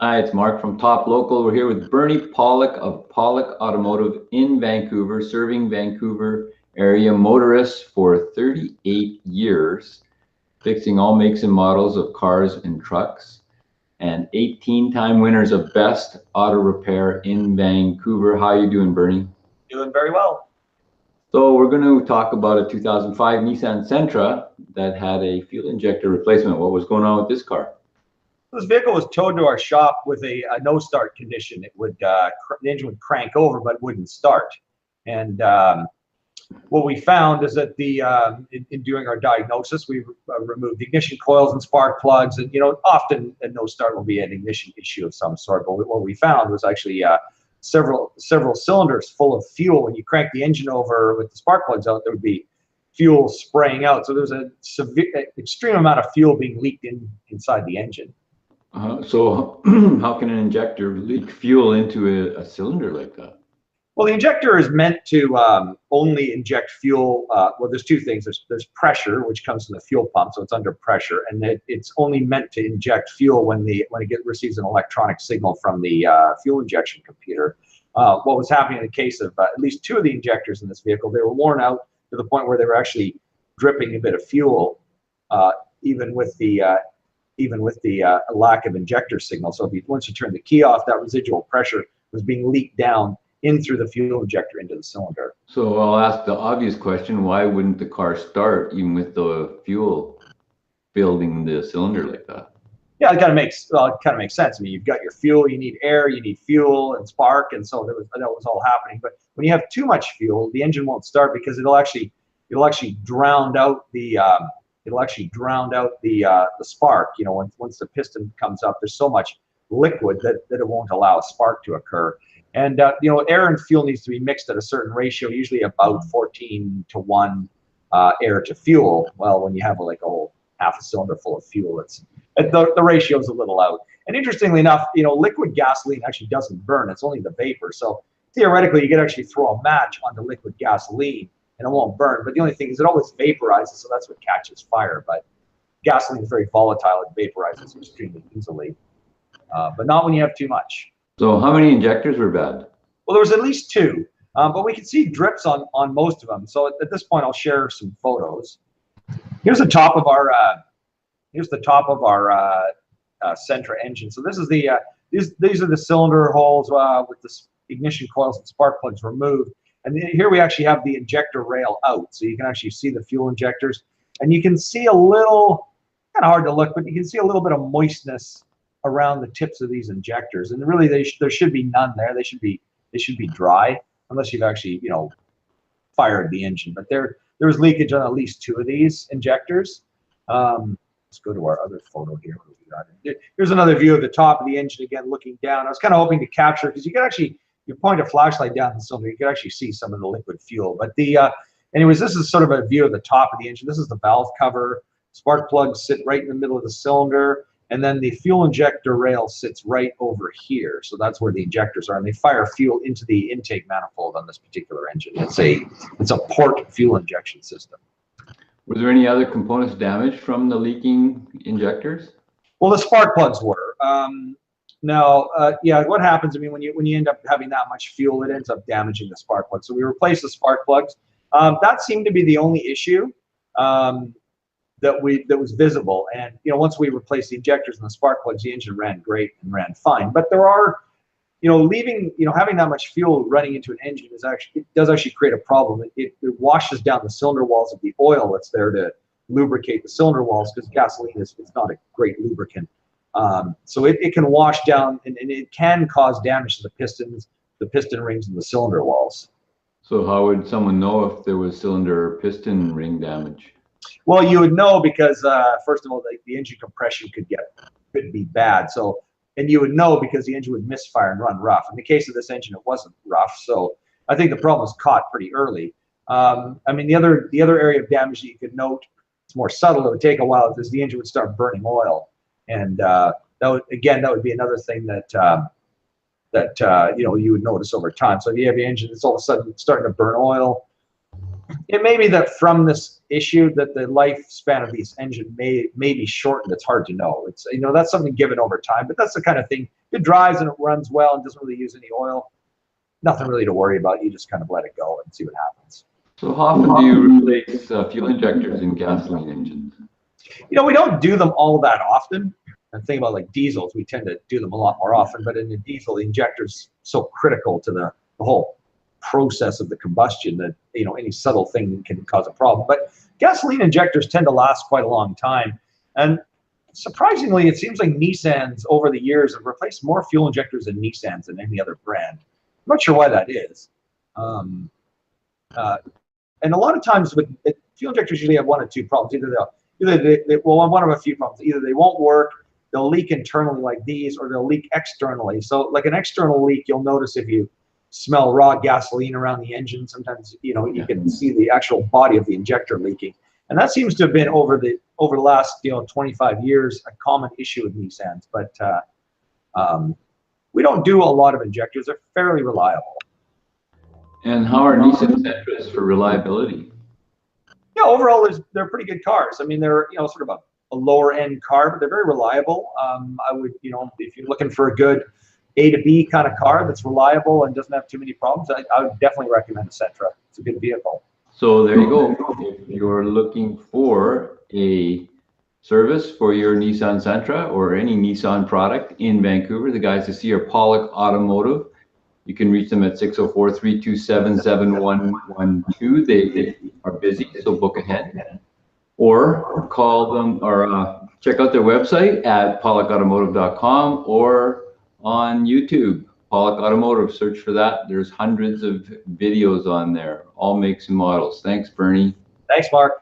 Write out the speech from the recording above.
Hi, it's Mark from Top Local. We're here with Bernie Pawlik of Pawlik Automotive in Vancouver, serving Vancouver area motorists for 38 years, fixing all makes and models of cars and trucks, and 18-time winners of Best Auto Repair in Vancouver. How are you doing, Bernie? Doing very well. So we're going to talk about a 2005 Nissan Sentra that had a fuel injector replacement. What was going on with this car? This vehicle was towed to our shop with a no start condition. It would the engine would crank over but wouldn't start. And what we found is that in doing our diagnosis, we removed the ignition coils and spark plugs, and often a no start will be an ignition issue of some sort. But what we found was actually several cylinders full of fuel. When you crank the engine over with the spark plugs out, there would be fuel spraying out. So there was a extreme amount of fuel being leaked inside the engine. So how can an injector leak fuel into a cylinder like that? Well, the injector is meant to only inject fuel. Well, there's two things. There's pressure, which comes from the fuel pump, so it's under pressure, and it's only meant to inject fuel when it receives an electronic signal from the fuel injection computer. What was happening in the case of at least two of the injectors in this vehicle, they were worn out to the point where they were actually dripping a bit of fuel, even with the lack of injector signal. So once you turn the key off, that residual pressure was being leaked down in through the fuel injector into the cylinder. So I'll ask the obvious question, why wouldn't the car start even with the fuel building the cylinder like that? Yeah, it kind of makes sense. I mean, you've got your fuel, you need air, you need fuel and spark, and so that was all happening. But when you have too much fuel, the engine won't start because it'll actually drown out the spark. Once the piston comes up, there's so much liquid that it won't allow a spark to occur. And air and fuel needs to be mixed at a certain ratio, usually about 14:1 air to fuel. Well, when you have like a whole half a cylinder full of fuel, the ratio is a little out. And interestingly enough, liquid gasoline actually doesn't burn; it's only the vapor. So theoretically, you could actually throw a match onto liquid gasoline and it won't burn. But the only thing is, it always vaporizes, so that's what catches fire. But gasoline is very volatile; it vaporizes extremely easily, but not when you have too much. So how many injectors were bad? Well, there was at least two, but we could see drips on most of them. So at this point, I'll share some photos. Here's the top of our Sentra engine. So this is these are the cylinder holes with the ignition coils and spark plugs removed. And here we actually have the injector rail out, so you can actually see the fuel injectors, and you can see a little, kind of hard to look, but you can see a little bit of moistness around the tips of these injectors, and really there should be none there. They should be dry, unless you've actually fired the engine. But there was leakage on at least two of these injectors. Let's go to our other photo here. What do we got? Here's another view of the top of the engine again, looking down. I was kind of hoping to capture, because you could actually, you point a flashlight down the cylinder, you could actually see some of the liquid fuel. But anyways, this is sort of a view of the top of the engine. This is the valve cover. Spark plugs sit right in the middle of the cylinder. And then the fuel injector rail sits right over here. So that's where the injectors are, and they fire fuel into the intake manifold on this particular engine. It's a port fuel injection system. Were there any other components damaged from the leaking injectors? Well, the spark plugs were. Yeah, what happens, I mean, when you end up having that much fuel, it ends up damaging the spark plugs. So we replaced the spark plugs. That seemed to be the only issue that was visible. And once we replaced the injectors and the spark plugs, the engine ran great and ran fine. But there are, having that much fuel running into an engine does actually create a problem. It washes down the cylinder walls of the oil that's there to lubricate the cylinder walls, because gasoline is not a great lubricant. So it can wash down, and it can cause damage to the pistons, the piston rings, and the cylinder walls. So how would someone know if there was cylinder or piston ring damage? Well, you would know because first of all, the engine compression could be bad. So, and you would know because the engine would misfire and run rough. In the case of this engine, it wasn't rough. So I think the problem was caught pretty early. I mean, the other area of damage that you could note, it's more subtle, it would take a while, is the engine would start burning oil, and that would be another thing that you would notice over time. So if you have your engine that's all of a sudden starting to burn oil, it may be that from this issue that the lifespan of these engine may be shortened. It's hard to know. It's, you know, that's something given over time, but that's the kind of thing. If it drives and it runs well and doesn't really use any oil, nothing really to worry about. You just kind of let it go and see what happens. So how often do you replace fuel injectors in gasoline engines? You know, we don't do them all that often. And think about like diesels, we tend to do them a lot more often, but in the diesel, the injector's so critical to the whole process of the combustion that, you know, any subtle thing can cause a problem. But gasoline injectors tend to last quite a long time. And surprisingly, it seems like Nissans over the years have replaced more fuel injectors in Nissans than any other brand. I'm not sure why that is. And a lot of times with fuel injectors usually have one or two problems. Well, one of a few problems. Either they won't work, they'll leak internally like these, or they'll leak externally. So like an external leak, you'll notice if you smell raw gasoline around the engine. Sometimes, you know, you can see the actual body of the injector leaking. And that seems to have been over the last, you know, 25 years, a common issue with Nissans. But we don't do a lot of injectors. They're fairly reliable. And how are Nissan Sentras for reliability? Yeah, overall, they're pretty good cars. I mean, they're, you know, sort of a lower end car, but they're very reliable. I would, you know, if you're looking for a good A to B kind of car that's reliable and doesn't have too many problems, I would definitely recommend a Sentra. It's a good vehicle. So there you go. If you're looking for a service for your Nissan Sentra or any Nissan product in Vancouver, the guys to see are Pawlik Automotive. You can reach them at 604-327-7112. They are busy, so book ahead. Or call them, or check out their website at pawlikautomotive.com or on YouTube, Pawlik Automotive. Search for that. There's hundreds of videos on there, all makes and models. Thanks, Bernie. Thanks, Mark.